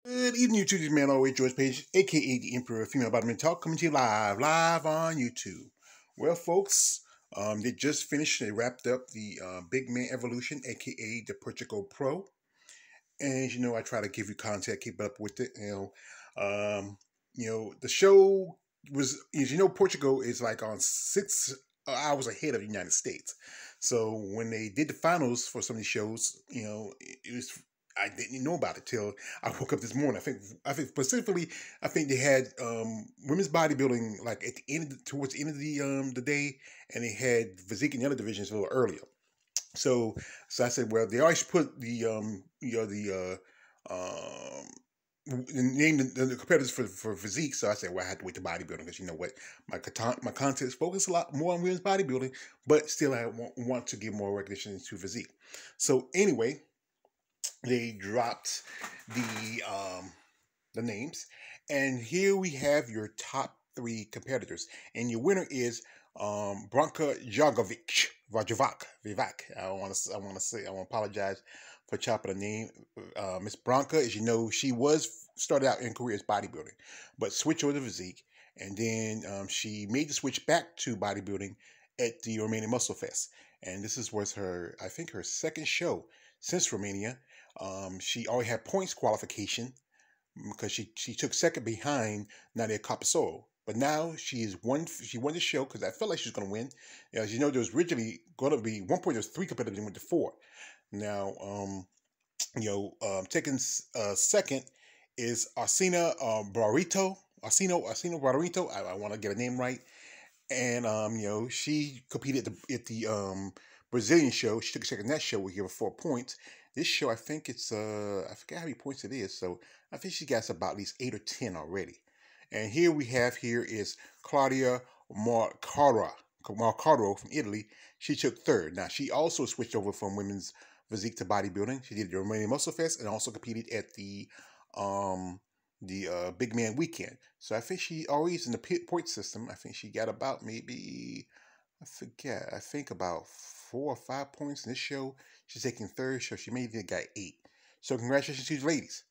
Good evening, YouTube. This is man always George Page, aka the Emperor of Female Bottom Talk, coming to you live on YouTube. Well, folks, they just finished. They wrapped up the Big Man Evolution, aka the Portugal Pro, and I try to give you content, keep up with it. The show was, as Portugal is like on 6 hours ahead of the United States. So when they did the finals for some of these shows, it was I didn't know about it till I woke up this morning. I think specifically, I think they had women's bodybuilding like at the end, towards the end of the day, and they had physique in the other divisions a little earlier. So, I said, well, they always put the name the competitors for physique. So I said, well, I had to wait to bodybuilding because you know what, my content is focused a lot more on women's bodybuilding, but still I want to give more recognition to physique. So anyway, they dropped the names, and here we have your top three competitors, and your winner is Branka Jagovic Vivak. I want to apologize for chopping the name. Miss Branka, as you know, she started out in career as bodybuilding, but switched over to physique, and then she made the switch back to bodybuilding at the Romania Muscle Fest, and was her second show since Romania. She already had points qualification because she took second behind Nadia Capasoro. But now she won the show because I felt like she was going to win. As you know, there was originally going to be one point. There was three competitors and went to four. Now, taking second is Arsena Barrito. Arsena Barrito. I want to get a name right. And she competed at the Brazilian show. She took second in that show. We give her 4 points. This show, I think it's I forget how many points it is. So I think she got about at least 8 or 10 already. And here is Claudia Marcaro from Italy. She took third. Now she also switched over from women's physique to bodybuilding. She did the Romanian Muscle Fest and also competed at the Big Man Weekend. So I think she always in the point system. I think she got about I think about 4 or 5 points in this show. She's taking third, so she maybe got 8. So congratulations to these ladies.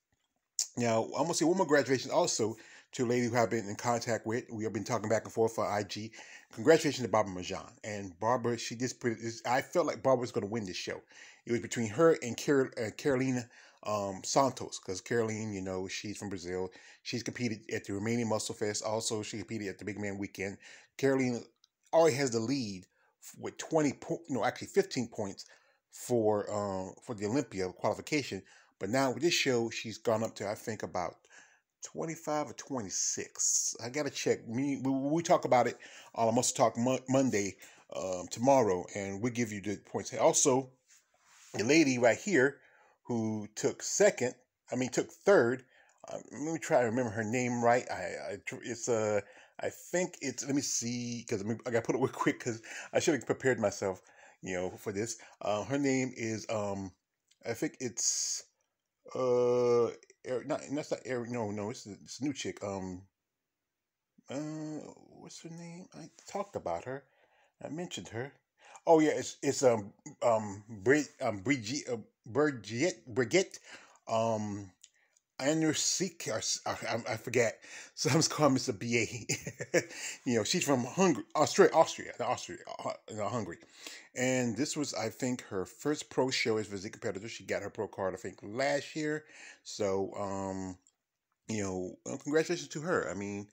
Now, I'm going to say one more congratulations also to a lady who I've been in contact with. We have been talking back and forth on IG. Congratulations to Barbara Marjan. And Barbara, she just put it, I felt like Barbara was going to win this show. It was between her and Carolina Santos, because Caroline, she's from Brazil. She's competed at the Romanian Muscle Fest. Also, she competed at the Big Man Weekend. Caroline already has the lead with 15 points for the Olympia qualification. But now with this show, she's gone up to, I think, about 25 or 26. I gotta check. We talk about it on Muscle Talk Monday tomorrow, and we'll give you the points. Also, the lady right here who took third. Let me try to remember her name right. I think it's. Let me see, because I got to put it real quick because I should have prepared myself, for this. Her name is. I think it's. Eric, that's not Eric. No, it's a new chick. What's her name? I talked about her. I mentioned her. Oh yeah, it's Brigitte Andersik, I forget. Some call Mr. BA. She's from Austria, Hungary. And this was, I think, her first pro show as physique competitor. She got her pro card, I think, last year. So, congratulations to her. I mean,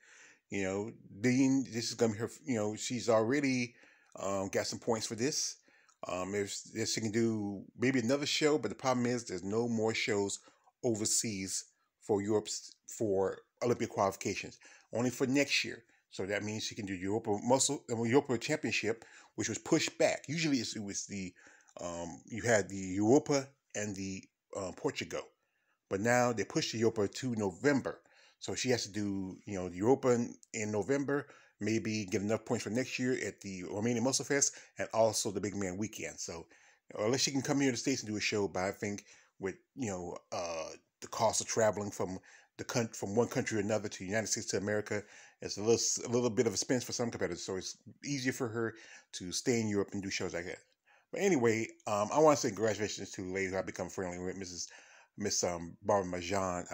Dean, this is gonna be her. She's already got some points for this. If she can do maybe another show, but the problem is there's no more shows overseas for for Olympic qualifications, only for next year. So that means she can do Europa Championship, which was pushed back. Usually it was the you had the Europa and the Portugal, but now they pushed the Europa to November. So she has to do the Europa in November, maybe get enough points for next year at the Romanian Muscle Fest and also the Big Man Weekend. So unless she can come here to the States and do a show, but I think with the cost of traveling from one country to another, to the United States to America, it's a little bit of expense for some competitors. So it's easier for her to stay in Europe and do shows like that. But anyway, I want to say congratulations to the lady who I've become friendly with, Mrs. Miss Barbara Majan.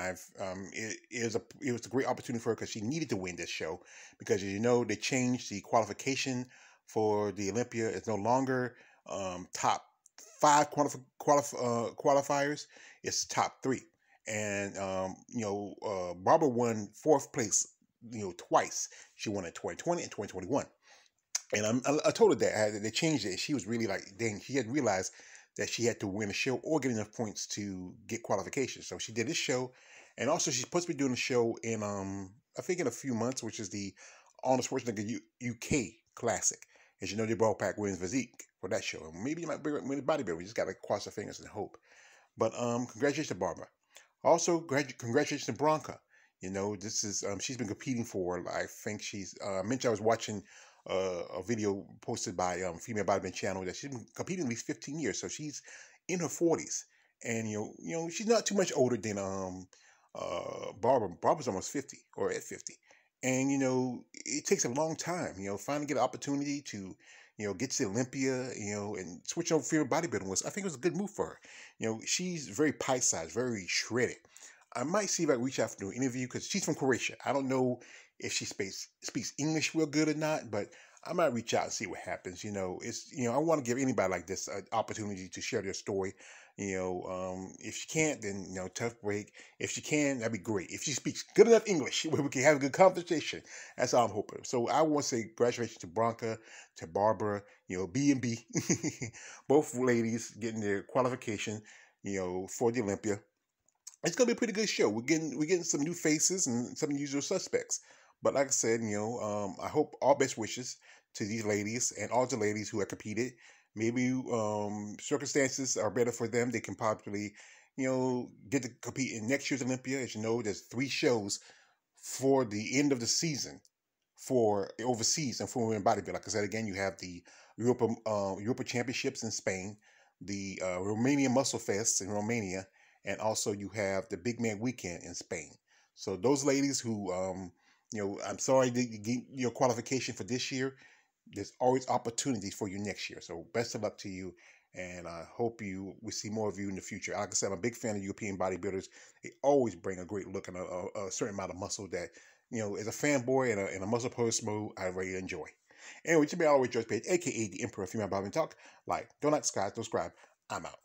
It was a great opportunity for her because she needed to win this show because, as you know, they changed the qualification for the Olympia. It's no longer top five qualifiers. It's top three, and Barbara won fourth place. Twice. She won in 2020 and 2021. And I told her that they changed it. She was really like, dang, she had realized that she had to win a show or get enough points to get qualification. So she did this show, and also she's supposed to be doing a show in I think in a few months, which is the Arnold Schwarzenegger UK Classic. As you know, they brought back Williams Physique for that show. Maybe you might bring the bodybuilder. We just gotta cross our fingers and hope. But congratulations to Barbara. Also, congratulations to Bronca. This is she's been competing for. I think she's mentioned I was watching a video posted by Female Bodybuilding Channel that she's been competing at least 15 years. So she's in her 40s, and she's not too much older than Barbara. Barbara's almost 50 or at 50, and it takes a long time. Finally get an opportunity to get to Olympia, and switch over female bodybuilding I think it was a good move for her. She's very pie-sized, very shredded. I might see if I can reach out for an interview because she's from Croatia. I don't know if she speaks English real good or not, but I might reach out and see what happens. I want to give anybody like this an opportunity to share their story. If she can't, then tough break. If she can, that'd be great. If she speaks good enough English, where we can have a good conversation, that's all I'm hoping. So I want to say congratulations to Bronca, to Barbara, B&B, both ladies getting their qualification, for the Olympia. It's gonna be a pretty good show. We're getting some new faces and some usual suspects. But like I said, I hope all best wishes to these ladies and all the ladies who have competed. Maybe circumstances are better for them. They can possibly, get to compete in next year's Olympia. As you know, there's 3 shows for the end of the season for overseas and for women bodybuilding. Like I said again, you have the Europa Championships in Spain, the Romanian Muscle Fest in Romania, and also you have the Big Man Weekend in Spain. So those ladies who, I'm sorry that you get your qualification for this year. There's always opportunities for you next year. So best of luck to you, and I hope we see more of you in the future. Like I said, I'm a big fan of European bodybuilders. They always bring a great look and a certain amount of muscle that, as a fanboy and a muscle post mode, I really enjoy. Anyway, to be always George Page, aka the Emperor of Female Bodybuilding Talk. Don't like, subscribe. I'm out.